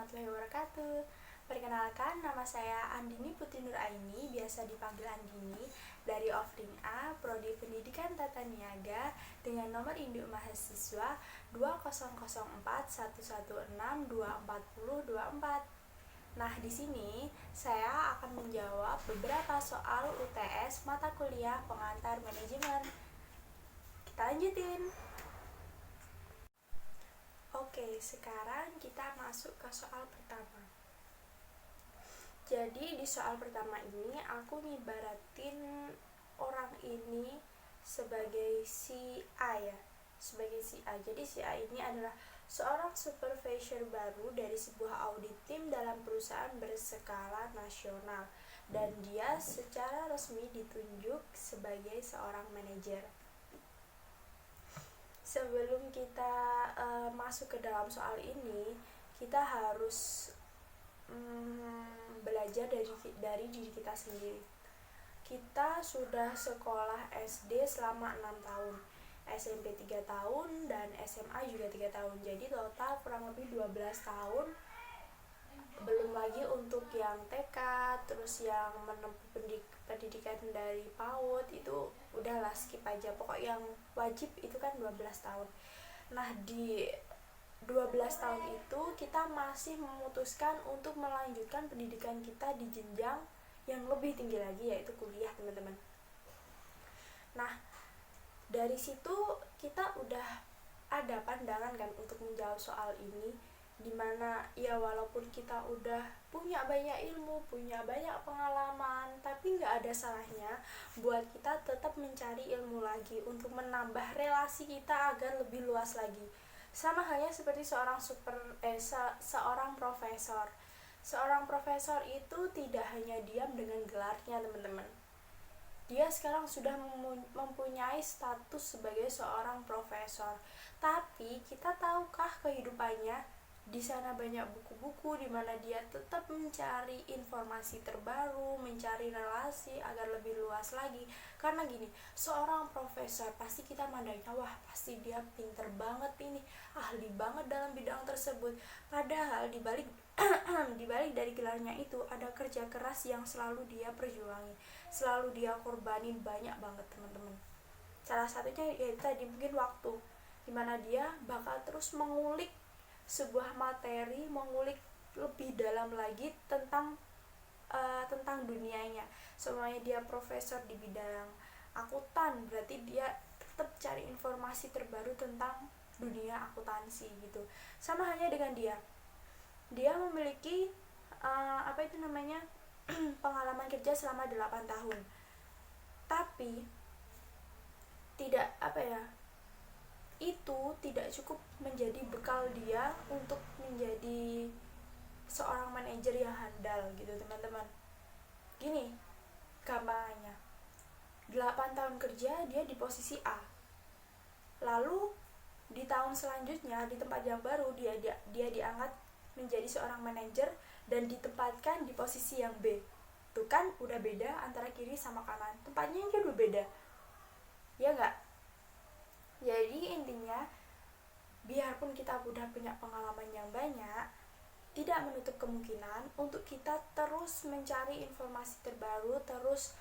warahmatullahi wabarakatuh. Perkenalkan, nama saya Andini Putri Nuraini, biasa dipanggil Andini, dari Offering A, Prodi Pendidikan Tata Niaga, dengan nomor induk mahasiswa 200411624024. Nah, di sini saya akan menjawab beberapa soal UTS mata kuliah pengantar manajemen. Kita lanjutin. Oke, sekarang kita masuk ke soal pertama. Jadi di soal pertama ini aku ngibaratin orang ini sebagai si A ya. Sebagai si A. Jadi si A ini adalah seorang supervisor baru dari sebuah audit tim dalam perusahaan berskala nasional, dan dia secara resmi ditunjuk sebagai seorang manajer. Sebelum kita masuk ke dalam soal ini, kita harus belajar dari diri kita sendiri. Kita sudah sekolah SD selama 6 tahun, SMP 3 tahun, dan SMA juga 3 tahun. Jadi total kurang lebih 12 tahun. Belum lagi untuk yang TK, terus yang menempuh pendidikan dari PAUD, itu udahlah skip aja. Pokok yang wajib itu kan 12 tahun. Nah, di 12 tahun itu kita masih memutuskan untuk melanjutkan pendidikan kita di jenjang yang lebih tinggi lagi, yaitu kuliah, teman-teman. Nah, dari situ kita udah ada pandangan kan untuk menjawab soal ini, dimana ya walaupun kita udah punya banyak ilmu, punya banyak pengalaman, tapi nggak ada salahnya buat kita tetap mencari ilmu lagi untuk menambah relasi kita agar lebih luas lagi. Sama halnya seperti seorang profesor. Seorang profesor itu tidak hanya diam dengan gelarnya, teman-teman. Dia sekarang sudah mempunyai status sebagai seorang profesor. Tapi kita tahukah kehidupannya? Di sana banyak buku-buku di mana dia tetap mencari informasi terbaru, mencari relasi agar lebih luas lagi. Karena gini, seorang profesor pasti kita mandangnya, wah pasti dia pinter banget ini, ahli banget dalam bidang tersebut. Padahal dibalik dibalik dari gelarnya itu ada kerja keras yang selalu dia perjuangi, selalu dia korbanin banyak banget, teman-teman. Salah satunya yaitu tadi mungkin waktu, dimana dia bakal terus mengulik sebuah materi, mengulik lebih dalam lagi tentang dunianya. Semuanya dia profesor di bidang akuntan, berarti dia tetap cari informasi terbaru tentang dunia akuntansi gitu. Sama halnya dengan dia memiliki pengalaman kerja selama 8 tahun. Tapi itu tidak cukup menjadi bekal dia untuk menjadi seorang manajer yang handal gitu, teman-teman. Gini gampangannya, 8 tahun kerja dia di posisi A, lalu di tahun selanjutnya di tempat yang baru dia diangkat menjadi seorang manajer dan ditempatkan di posisi yang B. Tuh kan udah beda antara kiri sama kanan, tempatnya yang udah beda, ya enggak? Jadi intinya, biarpun kita udah punya pengalaman yang banyak, tidak menutup kemungkinan untuk kita terus mencari informasi terbaru, terus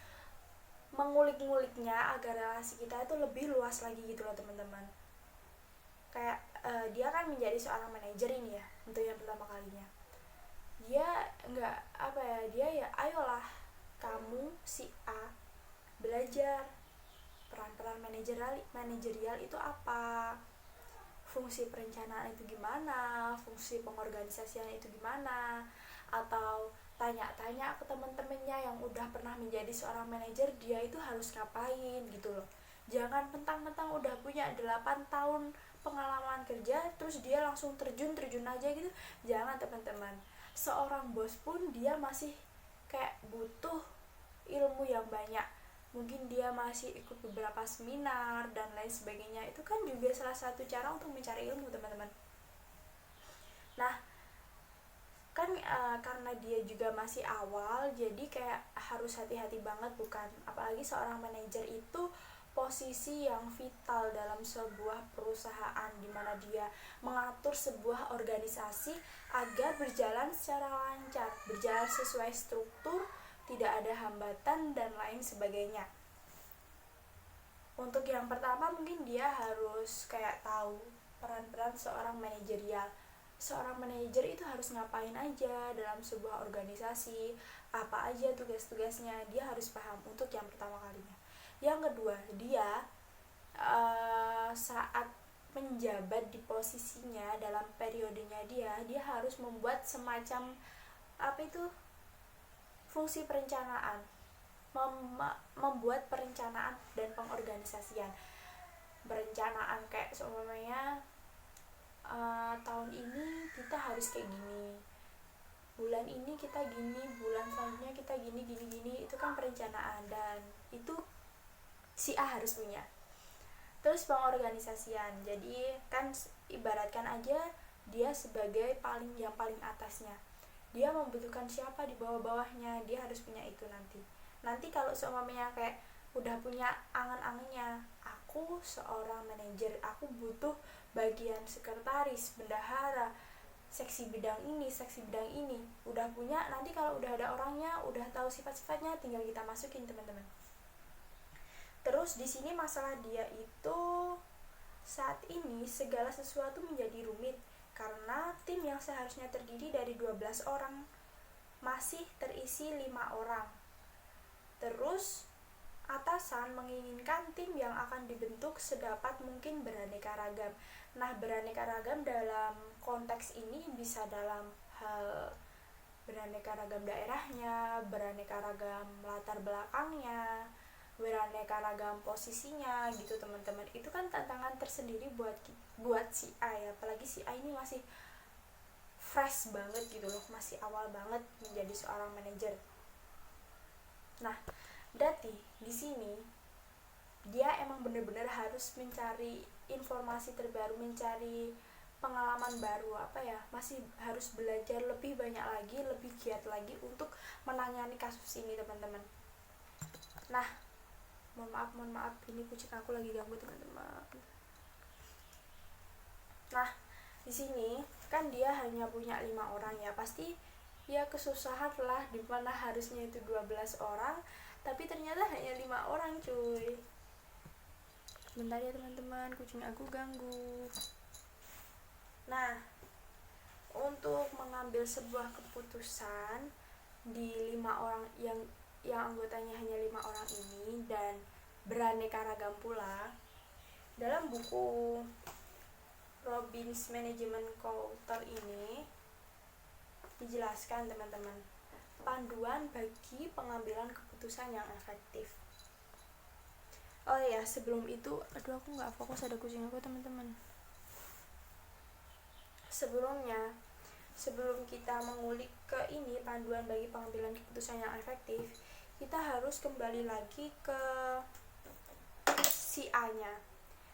mengulik-nguliknya agar relasi kita itu lebih luas lagi gitu loh, teman-teman. Kayak dia kan menjadi seorang manajer ini ya, untuk yang pertama kalinya. Dia ayolah kamu si A belajar peran-peran manajerial itu apa, fungsi perencanaan itu gimana, fungsi pengorganisasian itu gimana, atau tanya-tanya ke teman-temannya yang udah pernah menjadi seorang manajer, dia itu harus ngapain gitu loh. Jangan mentang-mentang udah punya 8 tahun pengalaman kerja terus dia langsung terjun aja gitu. Jangan, teman-teman. Seorang bos pun dia masih kayak butuh ilmu yang banyak. Mungkin dia masih ikut beberapa seminar dan lain sebagainya. Itu kan juga salah satu cara untuk mencari ilmu, teman-teman. Nah, kan karena dia juga masih awal, jadi kayak harus hati-hati banget, bukan? Apalagi seorang manajer itu posisi yang vital dalam sebuah perusahaan, di mana dia mengatur sebuah organisasi agar berjalan secara lancar, berjalan sesuai struktur, tidak ada hambatan dan lain sebagainya. Untuk yang pertama mungkin dia harus kayak tahu peran-peran seorang manajerial. Seorang manajer itu harus ngapain aja dalam sebuah organisasi, apa aja tugas-tugasnya, dia harus paham untuk yang pertama kalinya. Yang kedua, dia saat menjabat di posisinya dalam periodenya dia harus membuat semacam fungsi perencanaan, membuat perencanaan dan pengorganisasian. Perencanaan kayak seumpamanya tahun ini kita harus kayak gini, bulan ini kita gini, bulan selanjutnya kita gini, itu kan perencanaan, dan itu si A harus punya. Terus pengorganisasian, jadi kan ibaratkan aja dia sebagai yang paling atasnya, dia membutuhkan siapa di bawah-bawahnya, dia harus punya itu. Nanti kalau seumpamanya kayak udah punya angan-angannya, aku seorang manajer, aku butuh bagian sekretaris, bendahara, seksi bidang ini, udah punya. Nanti kalau udah ada orangnya, udah tahu sifat-sifatnya, tinggal kita masukin, teman-teman. Terus di sini masalah dia itu saat ini segala sesuatu menjadi rumit karena tim yang seharusnya terdiri dari 12 orang masih terisi 5 orang. Terus atasan menginginkan tim yang akan dibentuk sedapat mungkin beraneka ragam. Nah, beraneka ragam dalam konteks ini bisa dalam hal beraneka ragam daerahnya, beraneka ragam latar belakangnya, beraneka ragam posisinya gitu, teman-teman. Itu kan tantangan tersendiri buat si A ya, apalagi si A ini masih fresh banget gitu loh, masih awal banget menjadi seorang manajer. Nah, berarti di sini dia emang bener-bener harus mencari informasi terbaru, mencari pengalaman baru, masih harus belajar lebih banyak lagi, lebih giat lagi untuk menangani kasus ini, teman-teman. Nah, mohon maaf, ini kucing aku lagi ganggu, teman-teman. Nah, di sini kan dia hanya punya 5 orang ya, pasti ya kesusahan lah, dimana harusnya itu 12 orang tapi ternyata hanya 5 orang, cuy. Bentar ya teman-teman, kucing aku ganggu. Nah, untuk mengambil sebuah keputusan di 5 orang yang anggotanya hanya 5 orang ini dan beraneka ragam pula, dalam buku Robbins Management Culture ini dijelaskan, teman-teman, panduan bagi pengambilan keputusan yang efektif. Oh ya, sebelum itu, aku nggak fokus, ada kucing aku, teman-teman. Sebelum kita mengulik ke ini panduan bagi pengambilan keputusan yang efektif, kita harus kembali lagi ke si A-nya.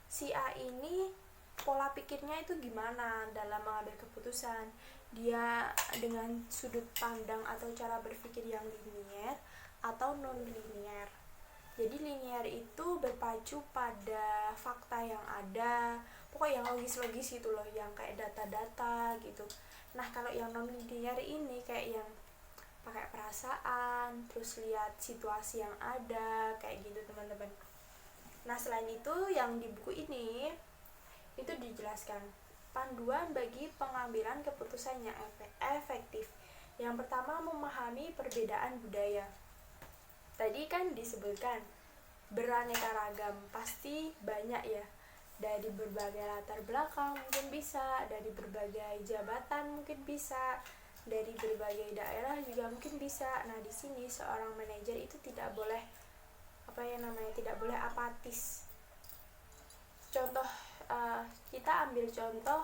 Si A ini pola pikirnya itu gimana dalam mengambil keputusan? Dia dengan sudut pandang atau cara berpikir yang linier atau non-linier. Jadi linier itu berpacu pada fakta yang ada, pokoknya yang logis-logis gitu loh, yang kayak data-data gitu. Nah, kalau yang non-linier ini kayak yang pakai perasaan, terus lihat situasi yang ada, kayak gitu, teman-teman. Nah, selain itu yang di buku ini itu dijelaskan panduan bagi pengambilan keputusan yang efektif. Yang pertama, memahami perbedaan budaya. Tadi kan disebutkan beraneka ragam, pasti banyak ya, dari berbagai latar belakang mungkin bisa, dari berbagai jabatan mungkin bisa, dari berbagai daerah juga mungkin bisa. Nah, di sini seorang manajer itu tidak boleh tidak boleh apatis. Contoh, kita ambil contoh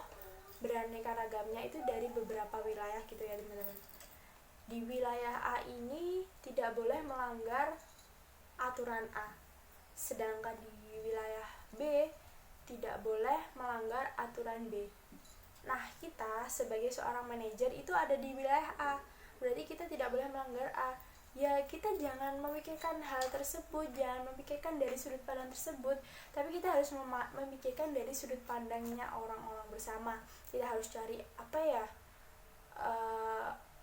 beraneka ragamnya itu dari beberapa wilayah gitu ya, teman-teman. Di wilayah A ini tidak boleh melanggar aturan A, sedangkan di wilayah B tidak boleh melanggar aturan B. Nah, kita sebagai seorang manajer itu ada di wilayah A, berarti kita tidak boleh melanggar A. ya kita jangan memikirkan hal tersebut, jangan memikirkan dari sudut pandang tersebut, tapi kita harus memikirkan dari sudut pandangnya orang-orang bersama. Kita harus cari apa ya,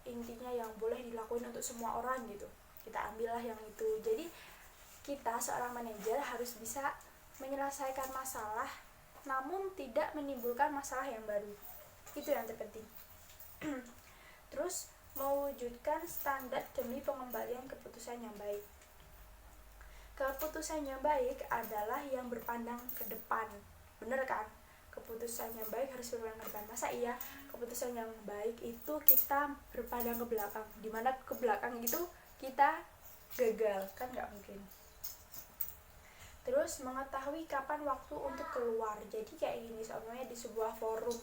intinya yang boleh dilakuin untuk semua orang gitu, kita ambillah yang itu. Jadi kita seorang manajer harus bisa menyelesaikan masalah namun tidak menimbulkan masalah yang baru, itu yang terpenting. Terus mewujudkan standar demi pengembalian keputusan yang baik. Keputusan yang baik adalah yang berpandang ke depan, bener kan? Keputusan yang baik harus berpandang ke depan. Masa iya keputusan yang baik itu kita berpandang ke belakang, dimana ke belakang itu kita gagal, kan nggak mungkin. Terus mengetahui kapan waktu untuk keluar. Jadi kayak gini, soalnya di sebuah forum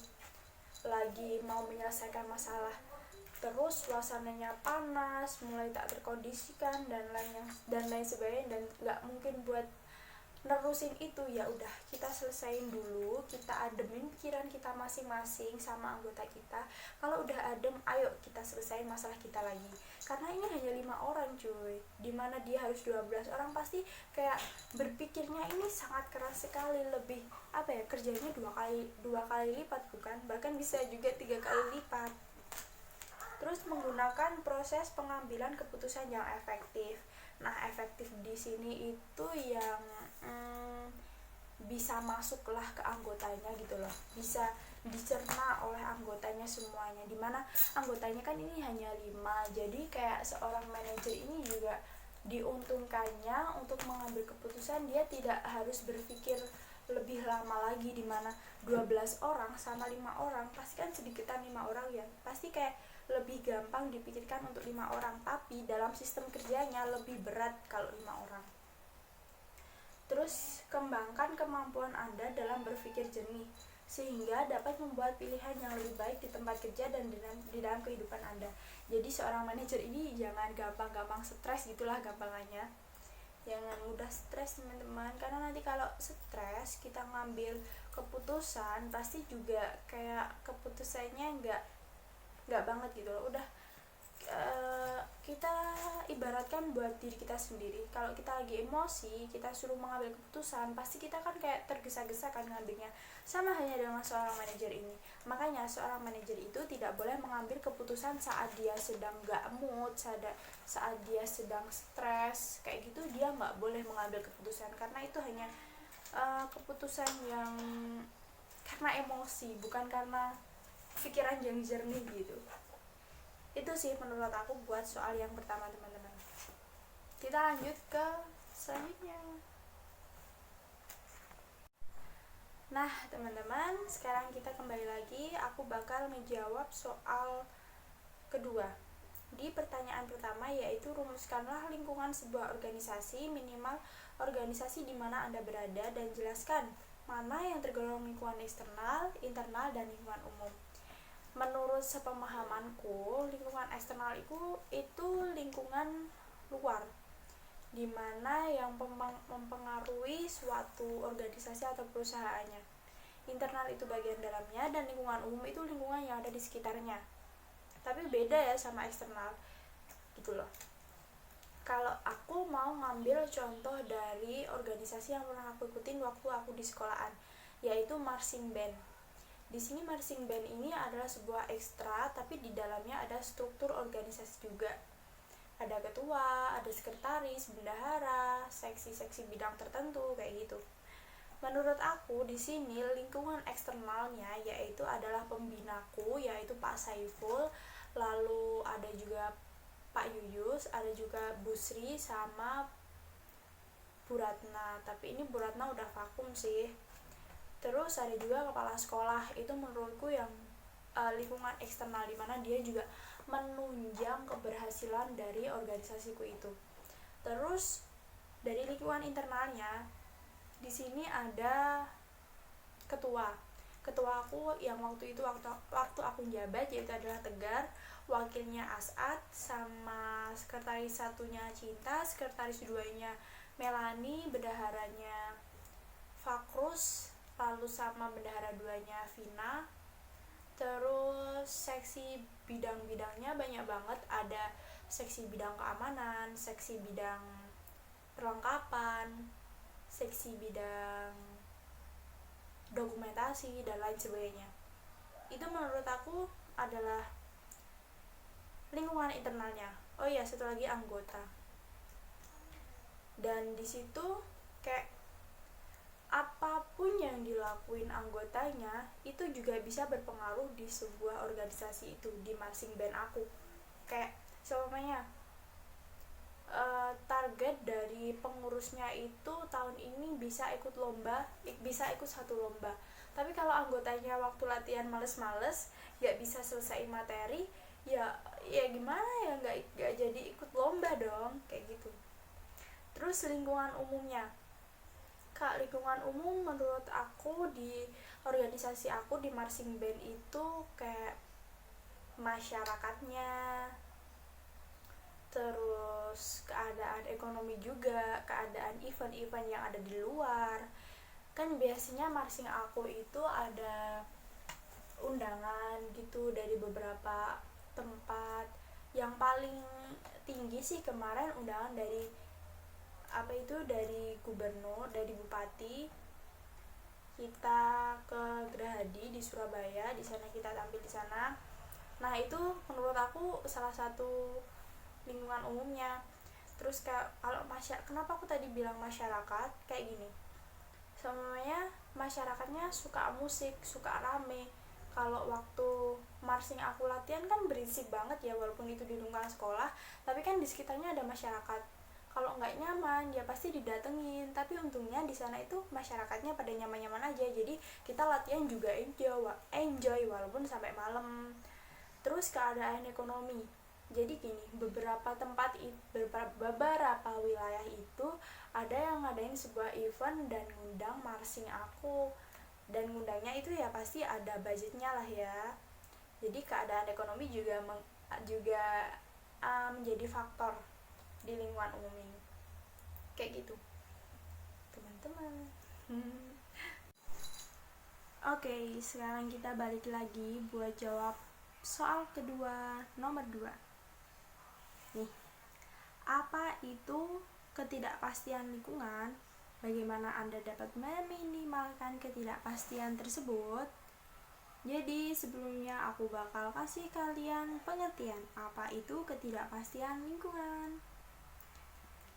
lagi mau menyelesaikan masalah, terus suasananya panas, mulai tak terkondisikan dan lain sebagainya, dan nggak mungkin buat nerusin itu. Ya udah, kita selesain dulu, kita ademin pikiran kita masing-masing sama anggota kita. Kalau udah adem, ayo kita selesain masalah kita lagi, karena ini hanya 5 orang cuy, dimana dia harus 12 orang. Pasti kayak berpikirnya ini sangat keras sekali, lebih apa ya, kerjanya dua kali lipat, bukan, bahkan bisa juga 3 kali lipat. Terus menggunakan proses pengambilan keputusan yang efektif. Nah, efektif di sini itu yang bisa masuklah ke anggotanya gitu loh, bisa dicerna oleh anggotanya semuanya, dimana anggotanya kan ini hanya 5. Jadi kayak seorang manajer ini juga diuntungkannya untuk mengambil keputusan, dia tidak harus berpikir lebih lama lagi, dimana 12 orang sama 5 orang pasti kan sedikitan 5 orang ya, pasti kayak lebih gampang dipikirkan untuk 5 orang, tapi dalam sistem kerjanya lebih berat kalau 5 orang. Terus kembangkan kemampuan Anda dalam berpikir jernih, sehingga dapat membuat pilihan yang lebih baik di tempat kerja dan di dalam kehidupan Anda. Jadi seorang manajer ini jangan gampang-gampang stres gitulah gampangannya. Jangan mudah stres teman-teman, karena nanti kalau stres kita ngambil keputusan pasti juga kayak keputusannya nggak banget gitu loh. Udah kita ibaratkan buat diri kita sendiri, kalau kita lagi emosi, kita suruh mengambil keputusan, pasti kita kan kayak tergesa-gesa kan ngambilnya. Sama hanya dengan seorang manajer ini. Makanya seorang manajer itu tidak boleh mengambil keputusan saat dia sedang gak mood, saat dia sedang stres, kayak gitu dia gak boleh mengambil keputusan, karena itu hanya keputusan yang karena emosi, bukan karena pikiran yang jernih gitu. Itu sih menurut aku buat soal yang pertama teman-teman. Kita lanjut ke selanjutnya. Nah teman-teman, sekarang kita kembali lagi. Aku bakal menjawab soal kedua. Di pertanyaan pertama, yaitu rumuskanlah lingkungan sebuah organisasi, minimal organisasi di mana Anda berada, dan jelaskan mana yang tergolong lingkungan eksternal, internal, dan lingkungan umum. Menurut sepemahamanku, lingkungan eksternal itu lingkungan luar, dimana yang mempengaruhi suatu organisasi atau perusahaannya. Internal itu bagian dalamnya, dan lingkungan umum itu lingkungan yang ada di sekitarnya. Tapi beda ya sama eksternal gitu loh. Kalau aku mau ngambil contoh dari organisasi yang pernah aku ikutin waktu aku di sekolahan, yaitu marching band. Di sini marching band ini adalah sebuah ekstra, tapi di dalamnya ada struktur organisasi juga. Ada ketua, ada sekretaris, bendahara, seksi-seksi bidang tertentu kayak gitu. Menurut aku di sini lingkungan eksternalnya yaitu adalah pembinaku, yaitu Pak Saiful, lalu ada juga Pak Yuyus, ada juga Bu Sri sama Bu Ratna. Tapi ini Bu Ratna udah vakum sih. Terus ada juga kepala sekolah, itu menurutku yang lingkungan eksternal, dimana dia juga menunjang keberhasilan dari organisasiku itu. Terus dari lingkungan internalnya, di sini ada ketua. Ketua aku yang waktu itu waktu aku jabat yaitu adalah Tegar, wakilnya As'ad, sama sekretaris satunya Cinta, sekretaris duanya Melani, bendaharanya Fakrus, lalu sama bendahara duanya Vina. Terus seksi bidang-bidangnya banyak banget, ada seksi bidang keamanan, seksi bidang perlengkapan, seksi bidang dokumentasi, dan lain sebagainya. Itu menurut aku adalah lingkungan internalnya. Oh iya, satu lagi anggota. Dan di situ kayak apapun yang dilakuin anggotanya itu juga bisa berpengaruh di sebuah organisasi itu, di marching band aku. Kayak semuanya target dari pengurusnya itu tahun ini bisa ikut lomba, bisa ikut satu lomba. Tapi kalau anggotanya waktu latihan males-males, nggak bisa selesai materi, ya gimana ya, nggak jadi ikut lomba dong, kayak gitu. Terus lingkungan umumnya, Kak, lingkungan umum menurut aku di organisasi aku di marching band itu kayak masyarakatnya, terus keadaan ekonomi juga, keadaan event-event yang ada di luar. Kan biasanya marching aku itu ada undangan gitu dari beberapa tempat. Yang paling tinggi sih kemarin undangan dari dari gubernur, dari bupati. Kita ke Gerahadi di Surabaya, di sana kita tampil di sana. Nah, itu menurut aku salah satu lingkungan umumnya. Terus kalau kenapa aku tadi bilang masyarakat, kayak gini, semuanya masyarakatnya suka musik, suka rame. Kalau waktu marching aku latihan kan berisik banget ya, walaupun itu di lingkungan sekolah, tapi kan di sekitarnya ada masyarakat. Kalau nggak nyaman ya pasti didatengin, tapi untungnya di sana itu masyarakatnya pada nyaman-nyaman aja, jadi kita latihan juga enjoy walaupun sampai malam. Terus keadaan ekonomi, jadi gini, beberapa wilayah itu ada yang ngadain sebuah event dan ngundang marching aku, dan ngundangnya itu ya pasti ada budgetnya lah ya. Jadi keadaan ekonomi juga menjadi faktor di lingkungan umum ini, kayak gitu teman-teman. Oke, sekarang kita balik lagi buat jawab soal kedua, nomor 2 nih. Apa itu ketidakpastian lingkungan? Bagaimana Anda dapat meminimalkan ketidakpastian tersebut? Jadi sebelumnya aku bakal kasih kalian pengertian apa itu ketidakpastian lingkungan.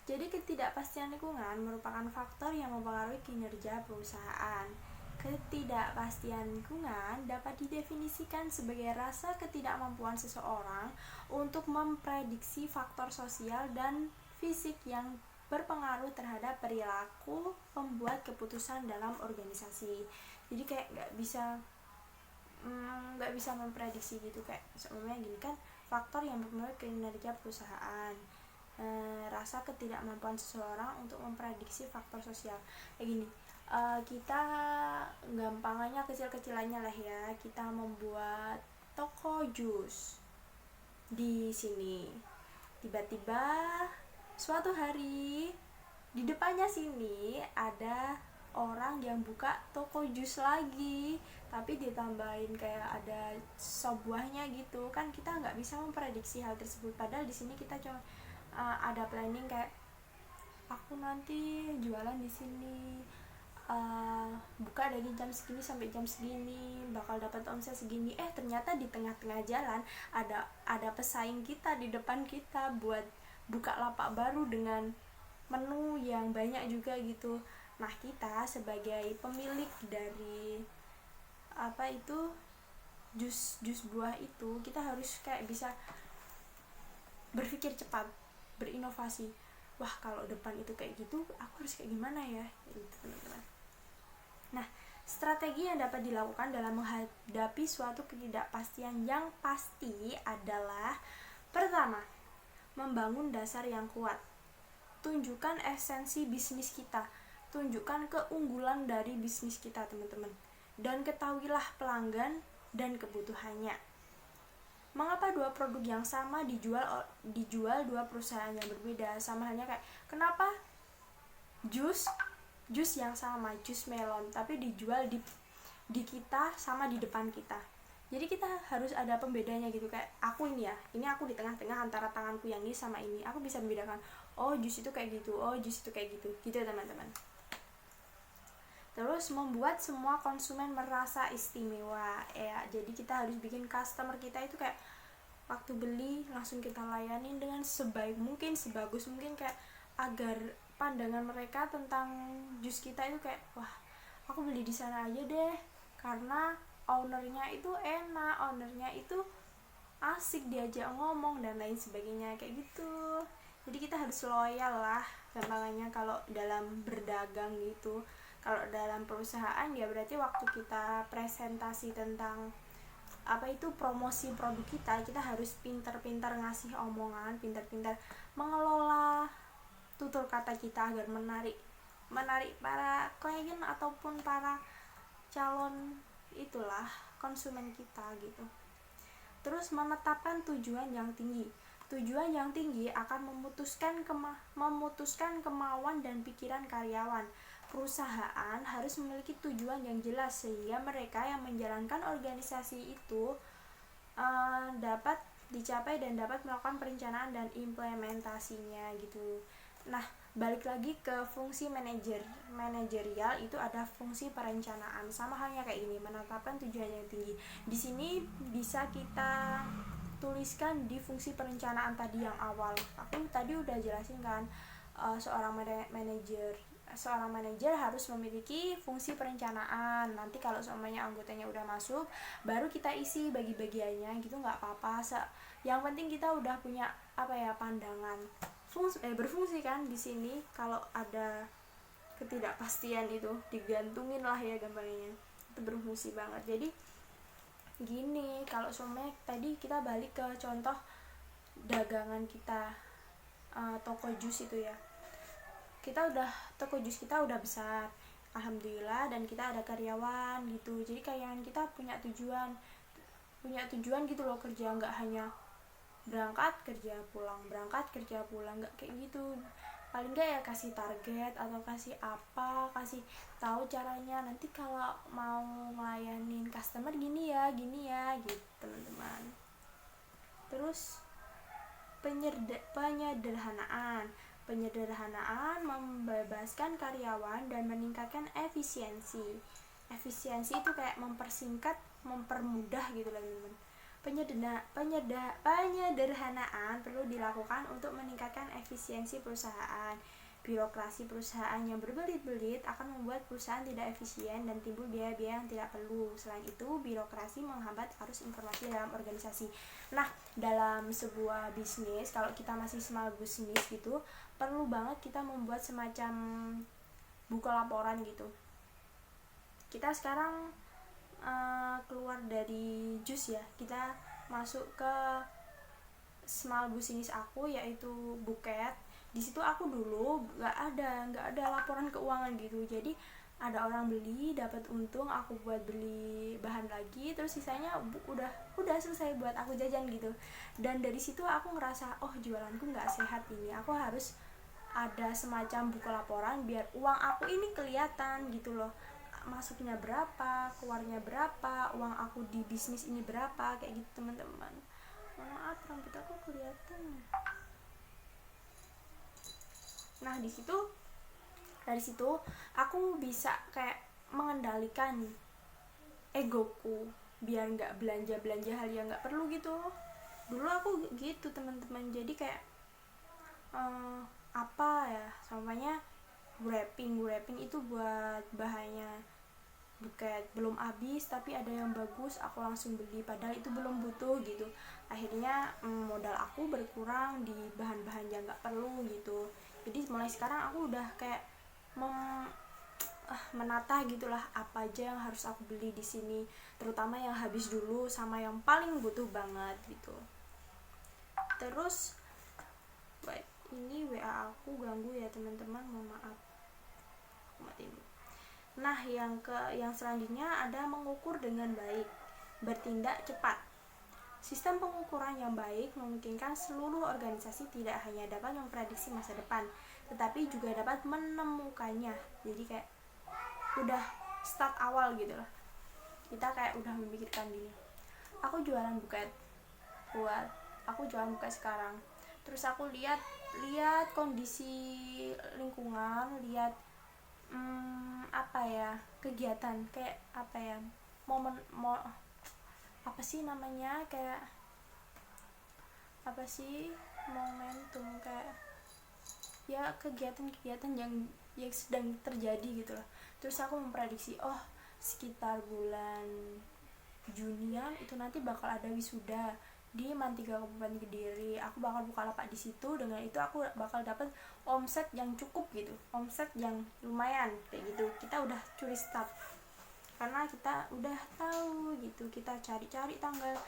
Jadi ketidakpastian lingkungan merupakan faktor yang mempengaruhi kinerja perusahaan. Ketidakpastian lingkungan dapat didefinisikan sebagai rasa ketidakmampuan seseorang untuk memprediksi faktor sosial dan fisik yang berpengaruh terhadap perilaku pembuat keputusan dalam organisasi. Jadi kayak nggak bisa memprediksi gitu, kayak sebenarnya gini kan, faktor yang mempengaruhi kinerja perusahaan, rasa ketidakmampuan seseorang untuk memprediksi faktor sosial, kayak gini. Kita gampangannya kecil-kecilannya lah ya, kita membuat toko jus di sini. Tiba-tiba suatu hari di depannya sini ada orang yang buka toko jus lagi, tapi ditambahin kayak ada sop buahnya gitu kan. Kita nggak bisa memprediksi hal tersebut, padahal di sini kita cuma ada planning kayak aku nanti jualan di sini, buka dari jam segini sampai jam segini, bakal dapat omset segini. Ternyata di tengah-tengah jalan ada pesaing kita di depan kita buat buka lapak baru dengan menu yang banyak juga gitu. Nah, kita sebagai pemilik dari jus buah itu, kita harus kayak bisa berpikir cepat, berinovasi. Wah, kalau depan itu kayak gitu, aku harus kayak gimana ya, gitu teman-teman. Nah, strategi yang dapat dilakukan dalam menghadapi suatu ketidakpastian yang pasti adalah: pertama, membangun dasar yang kuat. Tunjukkan esensi bisnis kita, tunjukkan keunggulan dari bisnis kita teman-teman, dan ketahuilah pelanggan dan kebutuhannya. Mengapa dua produk yang sama dijual dua perusahaan yang berbeda? Sama halnya kayak kenapa jus yang sama, jus melon, tapi dijual di kita sama di depan kita. Jadi kita harus ada pembedanya gitu, kayak aku ini ya, ini aku di tengah-tengah antara tanganku yang ini sama ini, aku bisa membedakan, oh jus itu kayak gitu, oh jus itu kayak gitu, gitu ya teman-teman. Terus membuat semua konsumen merasa istimewa ya, jadi kita harus bikin customer kita itu kayak waktu beli langsung kita layanin dengan sebaik mungkin, sebagus mungkin, kayak agar pandangan mereka tentang jus kita itu kayak, wah aku beli di sana aja deh karena ownernya itu enak, ownernya itu asik diajak ngomong dan lain sebagainya kayak gitu. Jadi kita harus loyal lah gampangannya kalau dalam berdagang gitu. Kalau dalam perusahaan ya berarti waktu kita presentasi tentang apa itu promosi produk kita, kita harus pintar-pintar ngasih omongan, pintar-pintar mengelola tutur kata kita agar menarik para klien ataupun para calon itulah konsumen kita gitu. Terus menetapkan tujuan yang tinggi. Tujuan yang tinggi akan memutuskan kemauan dan pikiran karyawan. Perusahaan harus memiliki tujuan yang jelas sehingga mereka yang menjalankan organisasi itu dapat dicapai dan dapat melakukan perencanaan dan implementasinya gitu. Nah, balik lagi ke fungsi manajerial, itu ada fungsi perencanaan, sama halnya kayak ini, menetapkan tujuan yang tinggi. Di sini bisa kita tuliskan di fungsi perencanaan tadi yang awal. Aku tadi udah jelasin kan, seorang manajer harus memiliki fungsi perencanaan. Nanti kalau semuanya anggotanya udah masuk, baru kita isi bagi-bagiannya gitu, nggak apa-apa. Yang penting kita udah punya pandangan berfungsi kan di sini. Kalau ada ketidakpastian itu digantungin lah ya gampangnya, itu berfungsi banget. Jadi gini, kalau semuanya tadi kita balik ke contoh dagangan kita, toko jus itu ya, toko jus kita udah besar alhamdulillah, dan kita ada karyawan gitu. Jadi karyawan kita punya tujuan gitu loh, kerja nggak hanya berangkat kerja pulang nggak kayak gitu. Paling nggak ya kasih target atau kasih kasih tahu caranya, nanti kalau mau ngelayanin customer gini ya gitu teman-teman. Terus penyederhanaan membebaskan karyawan dan meningkatkan efisiensi itu kayak mempersingkat, mempermudah gitu lah teman-teman. Penyederhanaan perlu dilakukan untuk meningkatkan efisiensi perusahaan. Birokrasi perusahaan yang berbelit-belit akan membuat perusahaan tidak efisien dan timbul biaya-biaya yang tidak perlu. Selain itu, birokrasi menghambat arus informasi dalam organisasi. Nah, dalam sebuah bisnis, kalau kita masih small business gitu, perlu banget kita membuat semacam buku laporan gitu. Kita sekarang keluar dari jus ya, kita masuk ke small business aku, yaitu buket. Di situ aku dulu nggak ada laporan keuangan gitu. Jadi ada orang beli dapat untung, aku buat beli bahan lagi, terus sisanya udah selesai buat aku jajan gitu. Dan dari situ aku ngerasa, oh jualanku nggak sehat ini, aku harus ada semacam buku laporan biar uang aku ini kelihatan gitu loh, masuknya berapa, keluarnya berapa, uang aku di bisnis ini berapa, kayak gitu teman-teman. Maaf, rambut aku kelihatan. Nah, dari situ aku bisa kayak mengendalikan egoku biar nggak belanja hal yang nggak perlu gitu. Dulu aku gitu teman-teman, jadi kayak sampainya wrapping itu buat bahannya buket belum habis tapi ada yang bagus, aku langsung beli padahal itu belum butuh gitu. Akhirnya modal aku berkurang di bahan-bahan yang nggak perlu gitu. Jadi mulai sekarang aku udah kayak menata gitulah apa aja yang harus aku beli di sini, terutama yang habis dulu sama yang paling butuh banget gitu. Terus baik, ini WA aku ganggu ya teman-teman, mohon maaf, aku matiin dulu. Nah, yang selanjutnya ada mengukur dengan baik, bertindak cepat. Sistem pengukuran yang baik memungkinkan seluruh organisasi tidak hanya dapat memprediksi masa depan, tetapi juga dapat menemukannya. Jadi kayak udah start awal gitu lah, kita kayak udah memikirkan diri. aku jualan buket sekarang. Terus aku lihat kondisi lingkungan, lihat kegiatan kayak momentum, kayak ya kegiatan-kegiatan yang sedang terjadi gitu loh. Terus aku memprediksi, sekitar bulan Junian itu nanti bakal ada wisuda di Mantiga Kabupaten Kediri. Aku bakal buka lapak di situ, dengan itu aku bakal dapat omset yang cukup gitu, omset yang lumayan kayak gitu. Kita udah curi start karena kita udah tahu gitu, kita cari-cari tanggal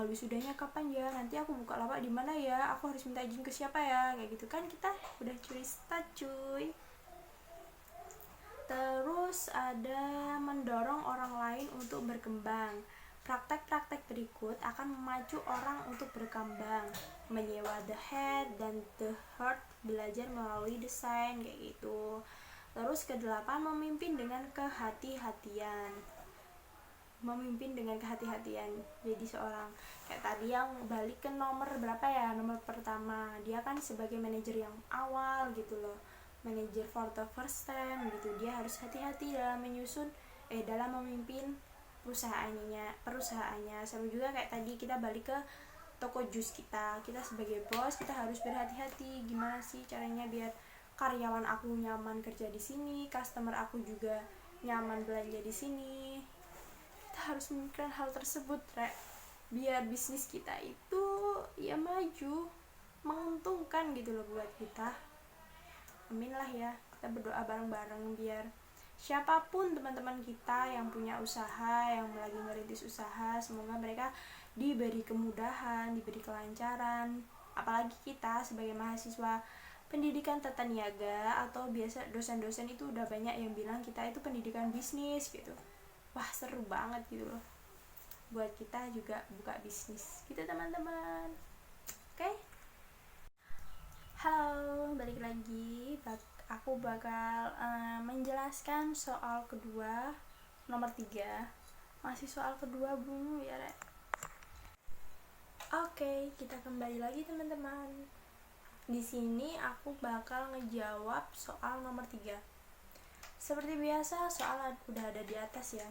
wisudanya kapan ya, nanti aku buka lapak di mana ya, aku harus minta izin ke siapa ya, kayak gitu kan, kita udah curi start cuy. Terus ada mendorong orang lain untuk berkembang. Praktek-praktek berikut akan memacu orang untuk berkembang, menyewa the head dan the heart, belajar melalui desain kayak gitu. Terus ke-8, memimpin dengan kehati-hatian. Jadi seorang kayak tadi yang balik ke nomor berapa ya, nomor pertama, dia kan sebagai manajer yang awal gitu loh, manajer for the first time gitu, dia harus hati-hati dalam memimpin perusahaannya. Sama juga kayak tadi kita balik ke toko jus kita sebagai bos, kita harus berhati-hati gimana sih caranya biar karyawan aku nyaman kerja di sini, customer aku juga nyaman belanja di sini. Kita harus memikirkan hal tersebut, biar bisnis kita itu ya maju, menguntungkan gitu loh buat kita. Amin lah ya, kita berdoa bareng-bareng biar siapapun teman-teman kita yang punya usaha, yang lagi merintis usaha, semoga mereka diberi kemudahan, diberi kelancaran. Apalagi kita sebagai mahasiswa pendidikan tata niaga atau biasa dosen-dosen itu udah banyak yang bilang kita itu pendidikan bisnis gitu. Wah, seru banget gitu loh buat kita juga buka bisnis gitu teman-teman. Oke? Halo, balik lagi. Aku bakal menjelaskan soal kedua, nomor 3. Masih soal kedua bunyi ya, Rek. Oke, kita kembali lagi teman-teman. Di sini aku bakal ngejawab soal nomor 3. Seperti biasa, soal udah ada di atas ya.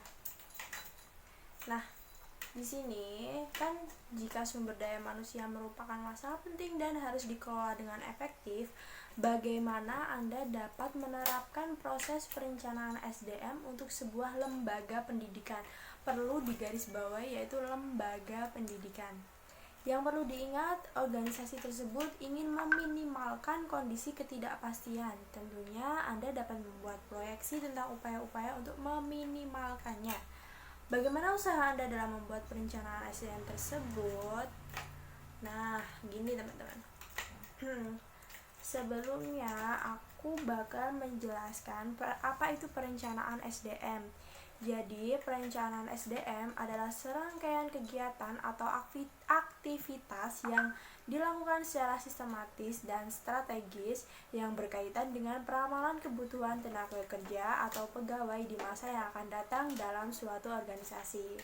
Nah, di sini kan jika sumber daya manusia merupakan masalah penting dan harus dikelola dengan efektif, bagaimana Anda dapat menerapkan proses perencanaan SDM untuk sebuah lembaga pendidikan? Perlu digarisbawahi yaitu lembaga pendidikan. Yang perlu diingat, organisasi tersebut ingin meminimalkan kondisi ketidakpastian. Tentunya Anda dapat membuat proyeksi tentang upaya-upaya untuk meminimalkannya. Bagaimana usaha Anda dalam membuat perencanaan SDM tersebut? Nah, gini teman-teman. Sebelumnya aku bakal menjelaskan apa itu perencanaan SDM. Jadi, perencanaan SDM adalah serangkaian kegiatan atau aktivitas yang dilakukan secara sistematis dan strategis yang berkaitan dengan peramalan kebutuhan tenaga kerja atau pegawai di masa yang akan datang dalam suatu organisasi.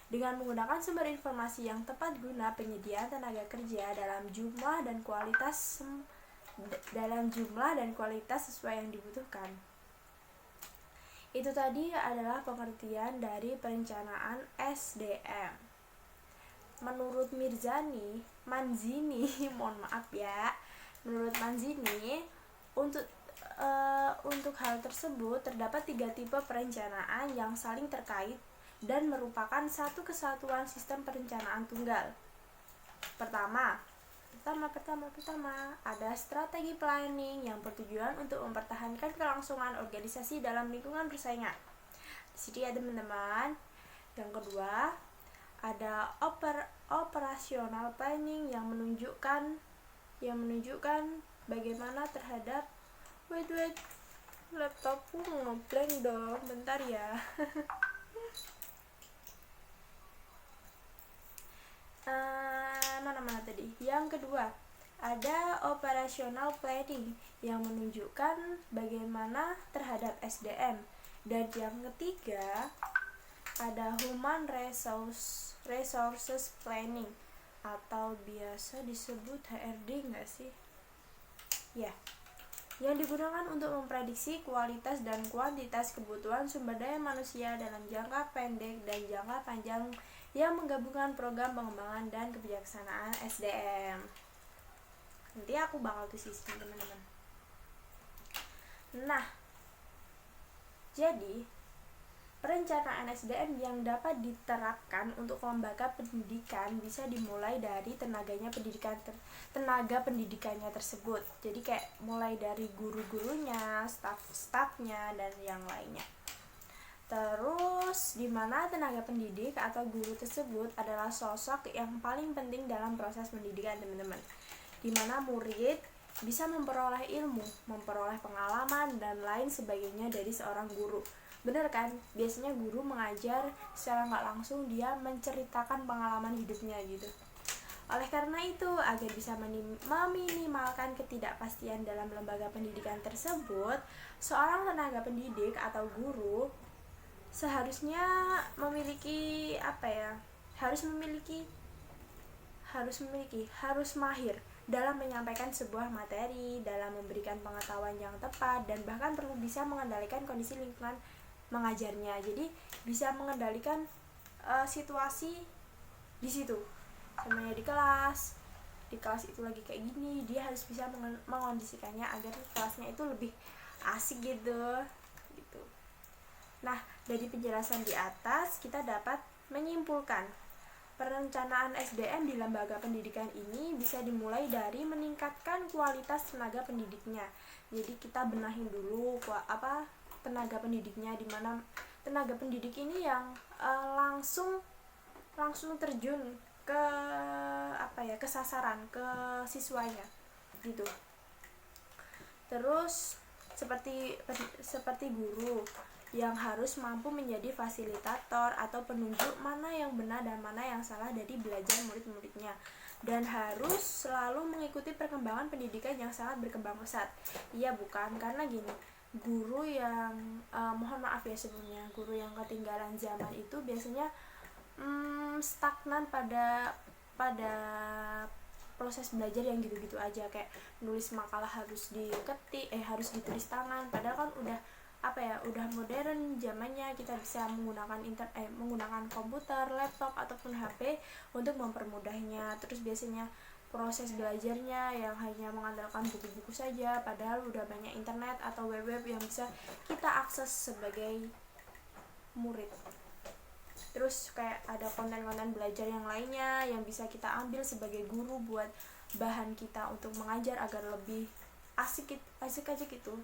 Dengan menggunakan sumber informasi yang tepat guna penyediaan tenaga kerja dalam jumlah dan kualitas sesuai yang dibutuhkan. Itu tadi adalah pengertian dari perencanaan SDM. Menurut Manzini, mohon maaf ya. Menurut Manzini, untuk hal tersebut terdapat 3 tipe perencanaan yang saling terkait dan merupakan satu kesatuan sistem perencanaan tunggal. Pertama, ada strategi planning yang bertujuan untuk mempertahankan kelangsungan organisasi dalam lingkungan persaingan. Di sini ya teman-teman. Yang kedua, ada operational planning yang menunjukkan bagaimana terhadap laptopku ngeblank dong, bentar ya. Mana tadi? Yang kedua, ada operational planning yang menunjukkan bagaimana terhadap SDM. Dan yang ketiga, ada Human Resources Planning atau biasa disebut HRD nggak sih? Ya, yang digunakan untuk memprediksi kualitas dan kuantitas kebutuhan sumber daya manusia dalam jangka pendek dan jangka panjang yang menggabungkan program pengembangan dan kebijaksanaan SDM. Nanti aku bakal tulis teman-teman. Nah, jadi perencanaan SDM yang dapat diterapkan untuk lembaga pendidikan bisa dimulai dari tenaga pendidikannya tersebut. Jadi kayak mulai dari guru-gurunya, staf-stafnya, dan yang lainnya. Terus, di mana tenaga pendidik atau guru tersebut adalah sosok yang paling penting dalam proses pendidikan, teman-teman. Di mana murid bisa memperoleh ilmu, memperoleh pengalaman, dan lain sebagainya dari seorang guru. Bener kan? Biasanya guru mengajar secara nggak langsung, dia menceritakan pengalaman hidupnya gitu. Oleh karena itu, agar bisa meminimalkan ketidakpastian dalam lembaga pendidikan tersebut, seorang tenaga pendidik atau guru seharusnya harus mahir dalam menyampaikan sebuah materi, dalam memberikan pengetahuan yang tepat, dan bahkan perlu bisa mengendalikan kondisi lingkungan mengajarnya. Jadi bisa mengendalikan situasi di situ, semuanya di kelas itu lagi kayak gini, dia harus bisa mengondisikannya agar kelasnya itu lebih asik gitu. Nah, dari penjelasan di atas kita dapat menyimpulkan perencanaan SDM di lembaga pendidikan ini bisa dimulai dari meningkatkan kualitas tenaga pendidiknya. Jadi kita benahin dulu tenaga pendidiknya, di mana tenaga pendidik ini yang langsung terjun ke ke sasaran, ke siswanya gitu. Terus seperti guru yang harus mampu menjadi fasilitator atau penunjuk mana yang benar dan mana yang salah dari belajar murid-muridnya, dan harus selalu mengikuti perkembangan pendidikan yang sangat berkembang pesat. Iya bukan? Karena gini, guru yang mohon maaf ya sebelumnya, guru yang ketinggalan zaman itu biasanya stagnan pada proses belajar yang gitu-gitu aja, kayak nulis makalah harus ditulis tangan, padahal kan udah modern zamannya, kita bisa menggunakan komputer, laptop ataupun HP untuk mempermudahnya. Terus biasanya proses belajarnya yang hanya mengandalkan buku-buku saja, padahal udah banyak internet atau web-web yang bisa kita akses sebagai murid. Terus kayak ada konten-konten belajar yang lainnya yang bisa kita ambil sebagai guru buat bahan kita untuk mengajar agar lebih asik aja gitu.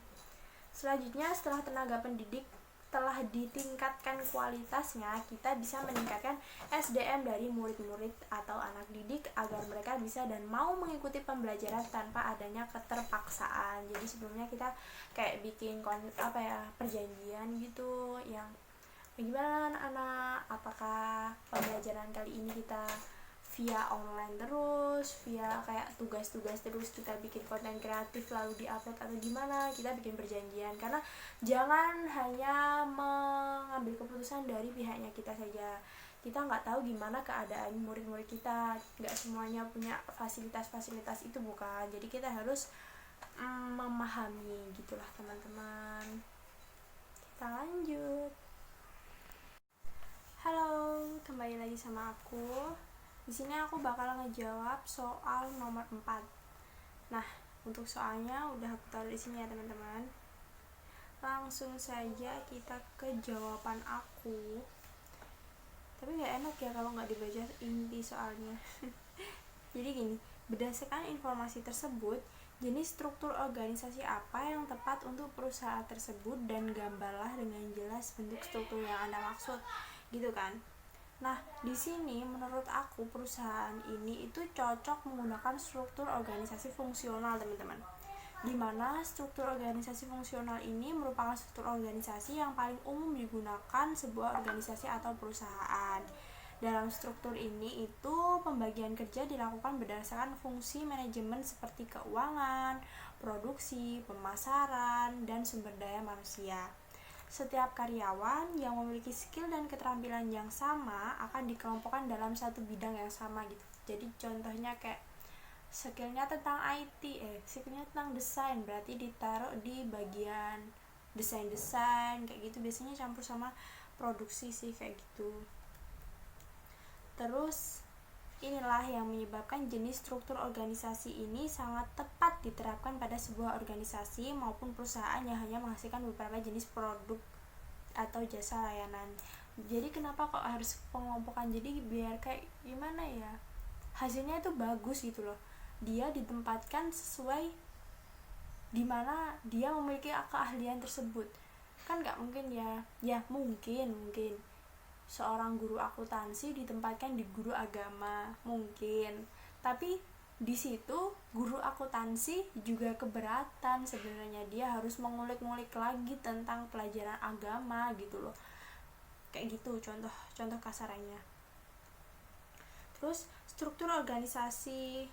Selanjutnya, setelah tenaga pendidik telah ditingkatkan kualitasnya, kita bisa meningkatkan SDM dari murid-murid atau anak didik agar mereka bisa dan mau mengikuti pembelajaran tanpa adanya keterpaksaan. Jadi sebelumnya kita kayak bikin perjanjian gitu, yang gimana anak, apakah pembelajaran kali ini kita via online terus, via kayak tugas-tugas terus, kita bikin konten kreatif lalu diupload atau gimana, kita bikin perjanjian. Karena jangan hanya mengambil keputusan dari pihaknya kita saja, kita nggak tahu gimana keadaan murid-murid kita, nggak semuanya punya fasilitas-fasilitas itu bukan. Jadi kita harus memahami gitulah teman-teman. Kita lanjut. Halo, kembali lagi sama aku. Di sini aku bakal ngejawab soal nomor 4. Nah, untuk soalnya udah aku taruh di sini ya teman-teman. Langsung saja kita ke jawaban aku. Tapi nggak enak ya kalau nggak dibaca inti soalnya. Jadi gini, berdasarkan informasi tersebut, jenis struktur organisasi apa yang tepat untuk perusahaan tersebut, dan gambarlah dengan jelas bentuk struktur yang Anda maksud, gitu kan. Nah, di sini menurut aku perusahaan ini itu cocok menggunakan struktur organisasi fungsional, teman-teman. Di mana struktur organisasi fungsional ini merupakan struktur organisasi yang paling umum digunakan sebuah organisasi atau perusahaan. Dalam struktur ini itu pembagian kerja dilakukan berdasarkan fungsi manajemen seperti keuangan, produksi, pemasaran, dan sumber daya manusia. Setiap karyawan yang memiliki skill dan keterampilan yang sama akan dikelompokkan dalam satu bidang yang sama gitu. Jadi contohnya kayak skillnya tentang IT, skillnya tentang desain, berarti ditaruh di bagian desain kayak gitu. Biasanya campur sama produksi sih kayak gitu. Terus inilah yang menyebabkan jenis struktur organisasi ini sangat tepat diterapkan pada sebuah organisasi maupun perusahaan yang hanya menghasilkan beberapa jenis produk atau jasa layanan. Jadi kenapa kok harus pengelompokan? Jadi biar kayak gimana ya, hasilnya itu bagus gitu loh. Dia ditempatkan sesuai dimana dia memiliki keahlian tersebut. Kan nggak mungkin ya mungkin seorang guru akuntansi ditempatkan di guru agama, mungkin, tapi di situ guru akuntansi juga keberatan sebenarnya, dia harus mengulik-ngulik lagi tentang pelajaran agama gitu loh, kayak gitu contoh kasarannya. Terus struktur organisasi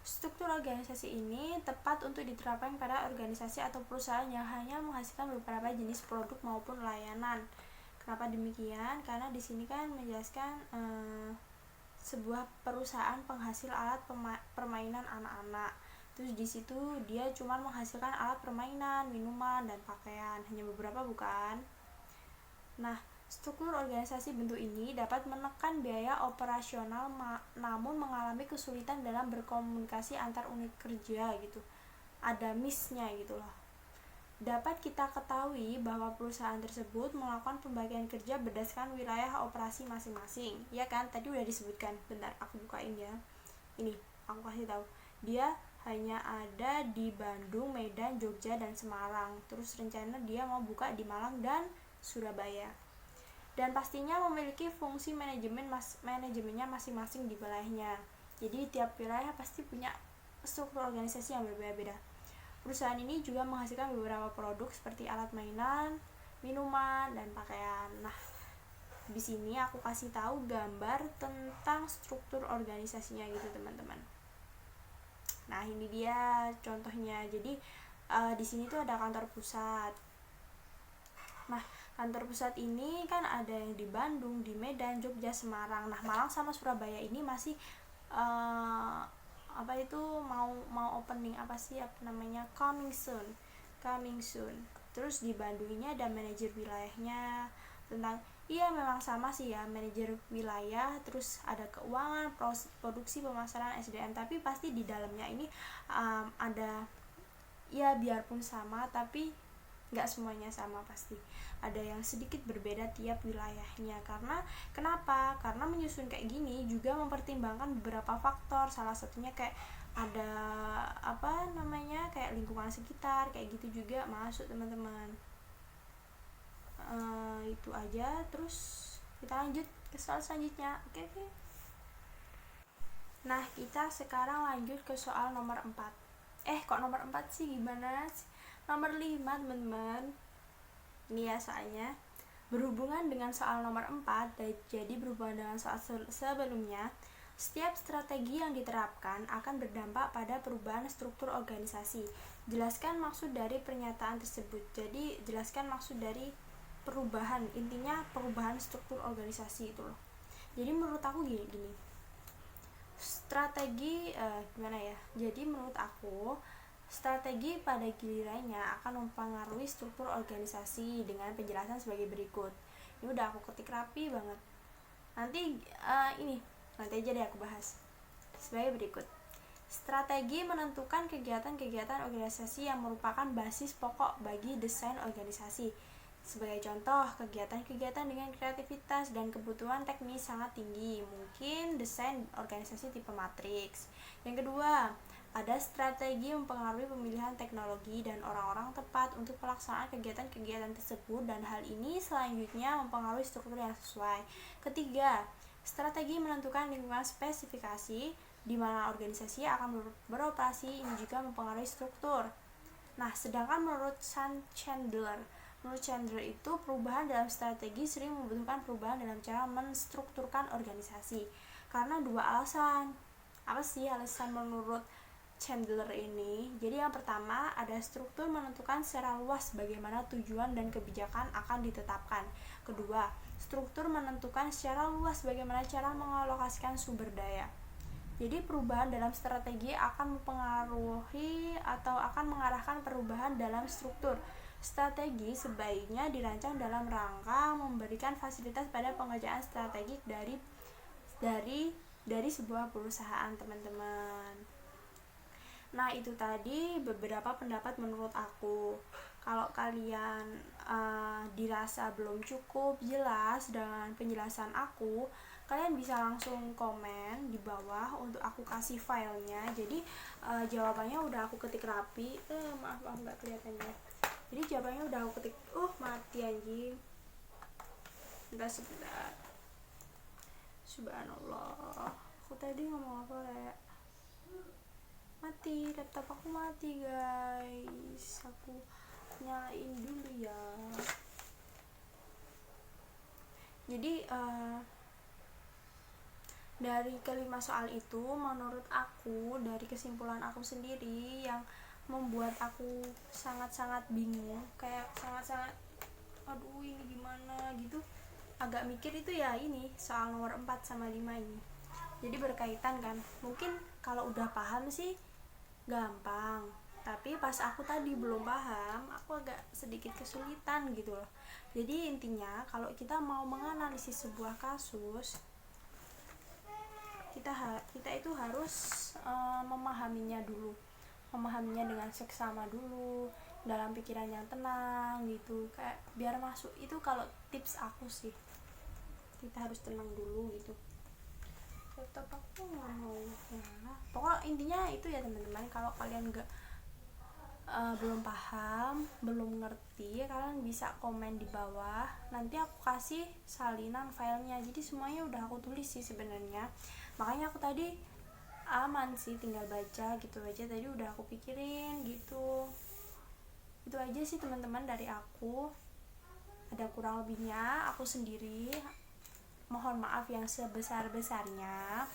struktur organisasi ini tepat untuk diterapkan pada organisasi atau perusahaan yang hanya menghasilkan beberapa jenis produk maupun layanan. Kenapa demikian? Karena di sini kan menjelaskan sebuah perusahaan penghasil alat permainan anak-anak. Terus di situ dia cuma menghasilkan alat permainan, minuman, dan pakaian, hanya beberapa bukan? Nah, struktur organisasi bentuk ini dapat menekan biaya operasional namun mengalami kesulitan dalam berkomunikasi antar unit kerja gitu. Ada miss-nya gitu loh. Dapat kita ketahui bahwa perusahaan tersebut melakukan pembagian kerja berdasarkan wilayah operasi masing-masing. Ya kan, tadi udah disebutkan. Bentar, aku bukain ya. Ini, aku kasih tahu. Dia hanya ada di Bandung, Medan, Jogja, dan Semarang. Terus rencana dia mau buka di Malang dan Surabaya. Dan pastinya memiliki fungsi manajemennya masing-masing di wilayahnya. Jadi tiap wilayah pasti punya struktur organisasi yang berbeda-beda. Perusahaan ini juga menghasilkan beberapa produk seperti alat mainan, minuman, dan pakaian. Nah, di sini aku kasih tahu gambar tentang struktur organisasinya gitu teman-teman. Nah, ini dia contohnya. Jadi di sini tuh ada kantor pusat. Nah, kantor pusat ini kan ada yang di Bandung, di Medan, Jogja, Semarang. Nah, Malang sama Surabaya ini masih mau opening coming soon. Terus di Bandung ini ada manajer wilayahnya tentang memang sama sih ya, manajer wilayah, terus ada keuangan, produksi, pemasaran, SDM, tapi pasti di dalamnya ini ada biarpun sama tapi nggak semuanya sama, pasti ada yang sedikit berbeda tiap wilayahnya. Kenapa? Karena menyusun kayak gini juga mempertimbangkan beberapa faktor, salah satunya kayak ada kayak lingkungan sekitar, kayak gitu juga masuk teman-teman. Itu aja, terus kita lanjut ke soal selanjutnya. Oke. Nah, kita sekarang lanjut ke soal nomor 4. Kok nomor 4 sih, gimana sih? Nomor 5 teman-teman. Ini ya soalnya berhubungan dengan soal nomor 4, jadi berhubungan dengan soal sebelumnya. Setiap strategi yang diterapkan akan berdampak pada perubahan struktur organisasi. Jelaskan maksud dari pernyataan tersebut. Jadi jelaskan maksud dari perubahan, intinya perubahan struktur organisasi itu loh. Jadi menurut aku gini. Strategi Jadi menurut aku strategi pada gilirannya akan mempengaruhi struktur organisasi dengan penjelasan sebagai berikut. Ini udah aku ketik rapi banget. Nanti aja deh aku bahas sebagai berikut. Strategi menentukan kegiatan-kegiatan organisasi yang merupakan basis pokok bagi desain organisasi. Sebagai contoh, kegiatan-kegiatan dengan kreativitas dan kebutuhan teknis sangat tinggi, mungkin desain organisasi tipe matriks. Yang kedua, ada strategi mempengaruhi pemilihan teknologi dan orang-orang tepat untuk pelaksanaan kegiatan-kegiatan tersebut, dan hal ini selanjutnya mempengaruhi struktur yang sesuai. Ketiga, strategi menentukan lingkungan spesifikasi di mana organisasi akan beroperasi, ini juga mempengaruhi struktur. Nah, sedangkan menurut Chandler itu perubahan dalam strategi sering membutuhkan perubahan dalam cara menstrukturkan organisasi karena dua alasan. Apa sih alasan menurut Chandler ini. Jadi yang pertama ada struktur menentukan secara luas bagaimana tujuan dan kebijakan akan ditetapkan. Kedua, struktur menentukan secara luas bagaimana cara mengalokasikan sumber daya. Jadi perubahan dalam strategi akan mempengaruhi atau akan mengarahkan perubahan dalam struktur. Strategi sebaiknya dirancang dalam rangka memberikan fasilitas pada pengerjaan strategik dari sebuah perusahaan, teman-teman. Nah, itu tadi beberapa pendapat menurut aku. Kalau kalian dirasa belum cukup jelas dengan penjelasan aku, kalian bisa langsung komen di bawah untuk aku kasih filenya. Jadi jawabannya udah aku ketik rapi. Maaf nggak kelihatan ya. Jadi jawabannya udah aku ketik. Mati anjing. Sebentar. Subhanallah. Aku tadi ngomong apa ya? Mati, laptop aku mati guys. Aku nyalain dulu ya. Jadi dari kelima soal itu, menurut aku, dari kesimpulan aku sendiri yang membuat aku sangat-sangat bingung, kayak sangat-sangat aduh ini gimana gitu, agak mikir itu ya ini soal nomor 4 sama 5 ini. Jadi berkaitan kan, mungkin kalau udah paham sih gampang, tapi pas aku tadi belum paham, aku agak sedikit kesulitan gitu loh. Jadi intinya kalau kita mau menganalisis sebuah kasus, kita itu harus memahaminya dulu, memahaminya dengan seksama dulu, dalam pikiran yang tenang gitu, kayak biar masuk itu. Kalau tips aku sih, kita harus tenang dulu gitu. Tetap aku nggak mau ya. Pokoknya intinya itu ya teman-teman, kalau kalian belum paham, belum ngerti, kalian bisa komen di bawah, nanti aku kasih salinan filenya. Jadi semuanya udah aku tulis sih sebenarnya, makanya aku tadi aman sih, tinggal baca gitu aja. Tadi udah aku pikirin gitu. Itu aja sih teman-teman dari aku. Ada kurang lebihnya aku sendiri mohon maaf yang sebesar-besarnya.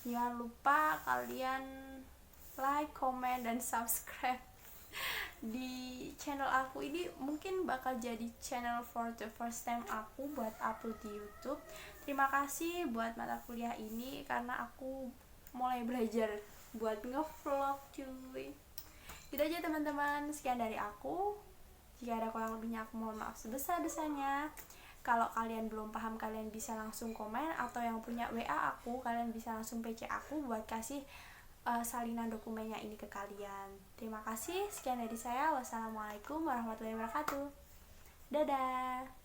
Jangan lupa kalian like, comment, dan subscribe di channel aku ini. Mungkin bakal jadi channel for the first time aku buat upload di YouTube. Terima kasih buat mata kuliah ini, karena aku mulai belajar buat nge-vlog cuy. Gitu aja teman-teman, sekian dari aku. Jika ada kurang lebihnya aku mohon maaf sebesar-besarnya. Kalau kalian belum paham, kalian bisa langsung komen, atau yang punya WA aku, kalian bisa langsung PC aku buat kasih salinan dokumennya ini ke kalian. Terima kasih, sekian dari saya. Wassalamualaikum warahmatullahi wabarakatuh. Dadah.